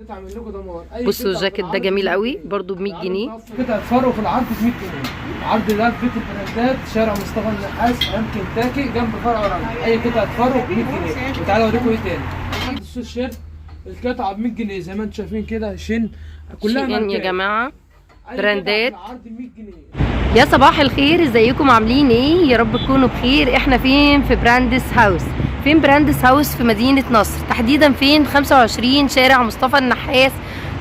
تعمل لكم دمار. بصوا الجاكيت ده جميل قوي برضو ب 100 جنيه. كده هتفرقوا في العرض ب 100 جنيه. عرض ده في بيت البراندات شارع مصطفى النحاس امام كنتاكي جنب فرع ورندا. اي قطعه هتفرقوا ب 100 جنيه. وتعالوا اوريكم ايه تاني. السوت شيرت القطعه ب 100 جنيه زي ما انتم شايفين كده. كلها شين يا جماعه براندات. عرض 100 جنيه. يا صباح الخير، ازيكم عاملين ايه؟ يا رب تكونوا بخير. احنا فين؟ في براندس هاوس. فين براندس هاوس؟ في مدينة نصر، تحديدا فين؟ 25 شارع مصطفى النحاس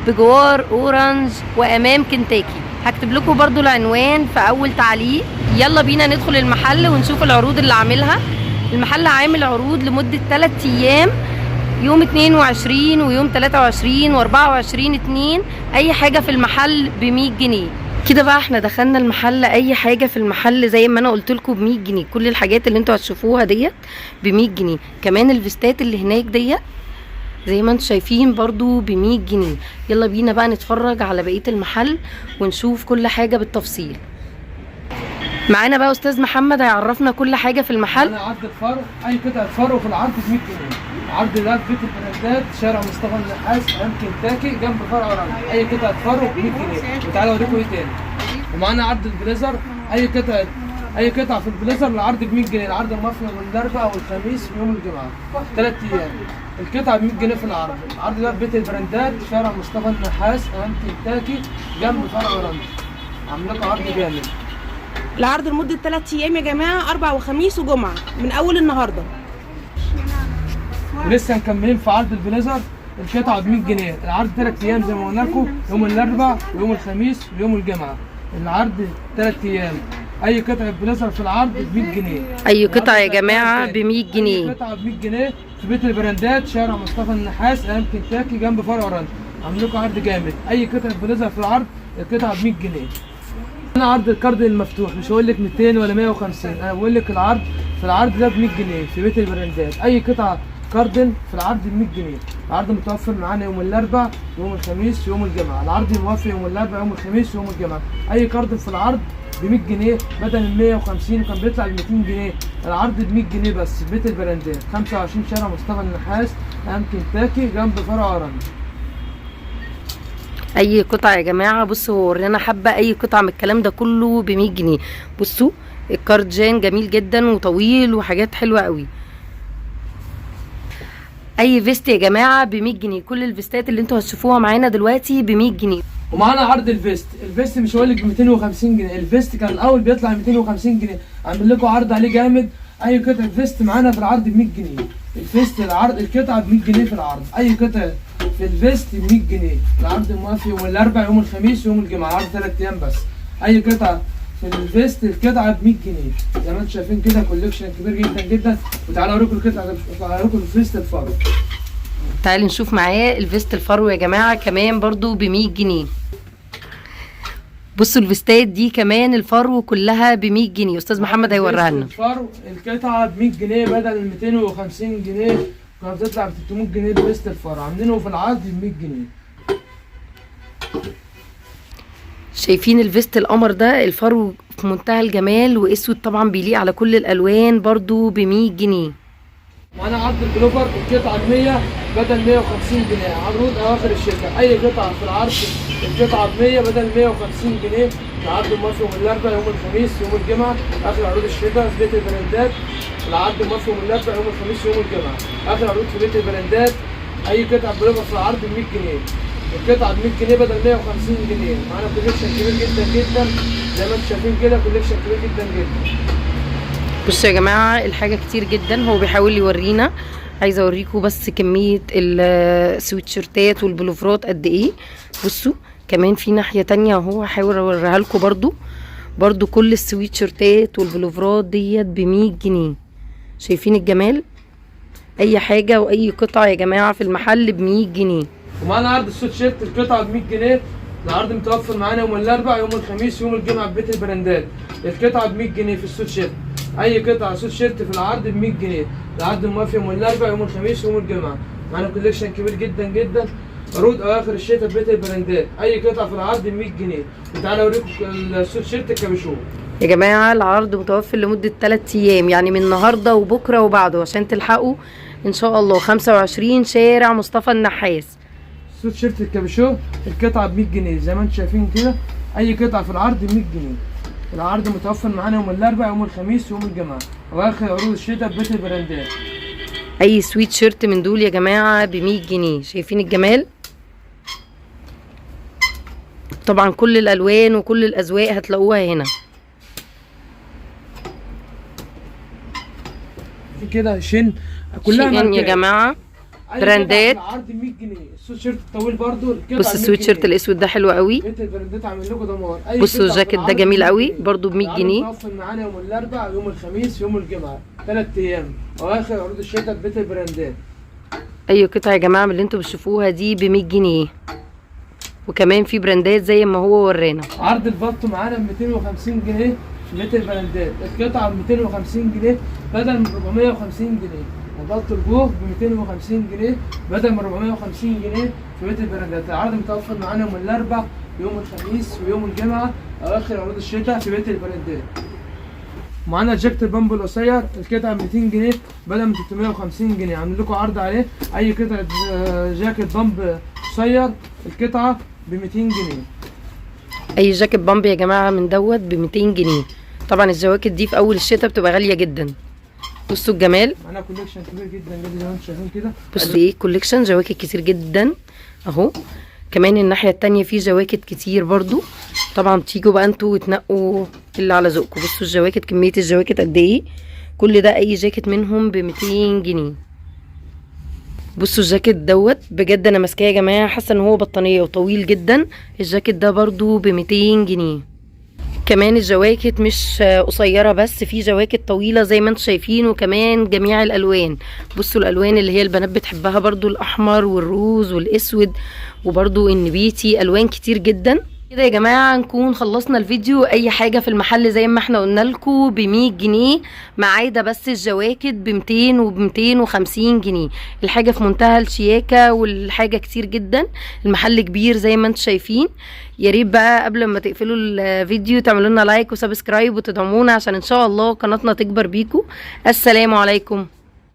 بجوار اورنج وامام كنتاكي. هكتب لكم برضو العنوان في اول تعليق. يلا بينا ندخل المحل ونشوف العروض اللي عاملها. المحل عامل عروض لمدة 3 ايام، يوم 22 ويوم 23 و24/2. اي حاجة في المحل ب 100 جنيه. كده بقى احنا دخلنا المحل. اي حاجه في المحل زي ما انا قلت لكم ب 100 جنيه. كل الحاجات اللي انتوا هتشوفوها ديت ب 100 جنيه. كمان الفيستات اللي هناك ديت زي ما انتوا شايفين برضو ب 100 جنيه. يلا بينا بقى نتفرج على بقيه المحل ونشوف كل حاجه بالتفصيل. معانا بقى استاذ محمد هيعرفنا كل حاجه في المحل. انا عرض الفرق اي قطعه فرق في العرض ب 100 جنيه. عرض ده في بيت البراندات شارع مصطفى النحاس امام كنتاكي جنب فرع ورندا. اي قطعه فرق ب 100 جنيه. وتعالوا اوريكم ايه تاني. ومعانا عرض البليزر. اي قطعه في البليزر العرض ب 100 جنيه. العرض المصري من الاربعاء والخميس ويوم الجمعه 3 ايام. القطعه ب 100 جنيه في العرض. العرض ده في بيت البراندات شارع مصطفى النحاس امام كنتاكي جنب فرع ورندا. عامل لكم عرض جامد. العرض لمدة 3 ايام يا جماعة، اربع وخميس وجمعة من اول النهاردة. ولسه مكملين في عرض البليزر. القطعه ب 100 جنيه. العرض 3 ايام زي ما قلنا لكم، يوم الاربعاء ويوم الخميس ويوم الجمعه. العرض 3 ايام. اي قطعه بليزر في العرض ب 100 جنيه. اي قطعه يا جماعه ب 100 جنيه. اي قطعه ب 100 جنيه في بيت البراندات شارع مصطفى النحاس امام كنتاكي جنب فرع ورندا. عامل لكم عرض جامد. اي قطعه بليزر في العرض القطعه ب 100 جنيه. انا عرض الكارد المفتوح مش هقول لك 200 ولا 150، انا بقول لك العرض في العرض ده ب 100 جنيه في بيت البراندات. اي قطعه كاردن في العرض ب 100 جنيه. العرض متوفر معانا يوم الاربعاء ويوم الخميس ويوم الجمعه. العرض موفر يوم الاربعاء يوم الخميس ويوم الجمعه. اي كاردن في العرض ب 100 جنيه بدل ال 150 وكان بيطلع ب 200 جنيه. العرض ب 100 جنيه بس في بيت البراندات 25 شارع مصطفى النحاس امام كنتاكي جنب فرع ورندا. اي قطعه يا جماعه. بصوا ورينا حبه اي قطعه من الكلام ده كله ب 100 جنيه. بصوا الكاردجان جميل جدا وطويل وحاجات حلوه قوي. اي فيست يا جماعه ب 100 جنيه. كل الفيستات اللي انتوا هتشوفوها معانا دلوقتي ب 100 جنيه. ومعانا عرض الفيست مش هقول لك ب 250 جنيه. الفيست كان الاول بيطلع 250 جنيه. عامل لكم عرض عليه جامد. اي قطعه فيست معانا في العرض ب 100 جنيه. الفيست العرض القطعه ب 100 جنيه في العرض. اي قطعه في الفيست ب 100 جنيه. العرض موافق يوم الاربعاء يوم الخميس ويوم الجمعه. العرض 3 ايام بس. اي قطعه في الفيست القطعه ب 100 جنيه زي ما انتم شايفين كده. كوليكشن كبير جدا جدا. وتعالوا اوريكم القطعه، اوريكم الفيست الفرو. تعالوا نشوف معاه الفيست الفرو يا جماعه كمان برضو ب 100 جنيه. بصوا الفيستات دي كمان الفرو كلها ب 100 جنيه. استاذ محمد هيوريها لنا. الفرو القطعه ب 100 جنيه بدل ال 250 جنيه كانت بتطلع ب 300 جنيه. الفيست الفرو عاملينه في العرض ب 100 جنيه. شايفين الفيست القمر ده؟ الفرو في منتهى الجمال واسود طبعا بيليق على كل الالوان برضو ب 100 جنيه. وانا عرض البلوفر القطعه ب 100 بدل 150 جنيه. عروض اواخر الشتاء. اي قطعه في العرض القطعه ب 100 بدل 150 جنيه. العرض موافق يوم الاربعاء يوم الخميس يوم الجمعه. اخر عروض الشتاء في بيت البراندات. العرض موافق يوم الاربعاء يوم الخميس يوم الجمعه. اخر عروض في بيت البراندات. اي قطعه بلوفر في العرض ب 100 جنيه. القطعه ب 100 جنيه بدل 150 جنيه. معانا كوليكشن كبير جدا جدا زي ما انتم شايفين كده. كوليكشن كبير جدا جدا. بصوا يا جماعه الحاجه كتير جدا. هو بيحاول يورينا. عايزه اوريكم بس كميه السويتشيرتات والبلوفرات قد ايه. بصوا كمان في ناحيه تانية اهو هحاول اوريها لكم برضو كل السويتشيرتات والبلوفرات ديت ب 100 جنيه. شايفين الجمال؟ اي حاجه واي قطعه يا جماعه في المحل ب 100 جنيه. ومعانا عرض السوت شيرت القطعه ب 100 جنيه. العرض متوفر معانا يوم الاربعاء يوم الخميس يوم الجمعه في بيت البراندات. القطعه ب 100 جنيه في السوت شيرت. اي قطعه سوت شيرت في العرض ب 100 جنيه. العرض موافق يوم الاربعاء يوم الخميس يوم الجمعه. معانا كوليكشن كبير جدا جدا. عروض اواخر الشتاء في بيت البراندات. اي قطعه في العرض ب 100 جنيه. وتعالى اوريكم السوت شيرت الكابيشون يا جماعه. العرض متوفر لمده 3 ايام يعني من النهارده وبكره وبعده عشان تلحقوا ان شاء الله. 25 شارع مصطفى النحاس. سويت شيرت الكابيشو القطعه ب 100 جنيه زي ما انتم شايفين كده. اي قطعه في العرض ب 100 جنيه. العرض متوفر معانا يوم الاربعاء يوم الخميس يوم الجمعه، واخر عروض الشتاء ببيت البراندات. اي سويت شيرت من دول يا جماعه ب 100 جنيه. شايفين الجمال؟ طبعا كل الالوان وكل الاذواق هتلاقوها هنا. في كده شين كلها شين يا جماعه براندات. العرض 100 جنيه. السويت شيرت الطويل برضو بص السويت شيرت الاسود ده حلو قوي. بيت البراندات عامل لكم دمار. بصوا الجاكيت ده جميل قوي برضو ب 100 جنيه. متوفر معانا يوم الاربعاء يوم الخميس يوم الجمعه 3 ايام، واخر عروض الشتاء ببيت البراندات. اي قطعه يا جماعه من اللي انتوا بتشوفوها دي ب 100 جنيه. وكمان في براندات زي ما هو ورانا. عرض البط معانا ب 250 جنيه في بيت البراندات. القطعه ب 250 جنيه بدل من 450 جنيه. وبط الجوه ب 250 جنيه بدل من 450 جنيه في بيت البراندات. العرض متوفر معانا يوم الاربعاء يوم الخميس ويوم الجمعه، اواخر عروض الشتاء في بيت البراندات. معانا جاكيت البامب القصير القطعه ب 200 جنيه بدل من 350 جنيه. عامل لكم عرض عليه. اي قطعه جاكيت بامب قصير القطعه ب 200 جنيه. اي جاكيت بامب يا جماعه من دوت ب 200 جنيه. طبعا الجواكت دي في اول الشتاء بتبقى غاليه جدا. بصوا الجمال. معانا كوليكشن كبير جدا زي ما انتم شايفين كده. بصوا ايه كوليكشن جواكت كتير جدا اهو. كمان الناحيه التانية في جواكت كتير برضو. طبعا تيجوا بقى انتوا وتنقوا اللي على ذوقكم. بصوا الجواكت كميه الجواكت قد ايه. كل ده اي جاكيت منهم ب 200 جنيه. بصوا الجاكيت دوت بجد انا ماسكاه يا جماعه حاسه ان هو بطانيه وطويل جدا. الجاكيت ده برضو ب 200 جنيه. كمان الجواكت مش قصيره بس، في جواكت طويله زي ما انتم شايفين وكمان جميع الالوان. بصوا الالوان اللي هي البنات بتحبها برضو الاحمر والروز والاسود وبرضو النبيتي، الوان كتير جدا. كده يا جماعه نكون خلصنا الفيديو. اي حاجه في المحل زي ما احنا قلنا لكم ب 100 جنيه ما عدا بس الجواكت ب 200 وب 250 جنيه. الحاجه في منتهى الشياكه والحاجه كتير جدا. المحل كبير زي ما انتم شايفين. يا ريت بقى قبل ما تقفلوا الفيديو تعملوا لنا لايك وسبسكرايب وتدعمونا عشان ان شاء الله قناتنا تكبر بيكم. السلام عليكم.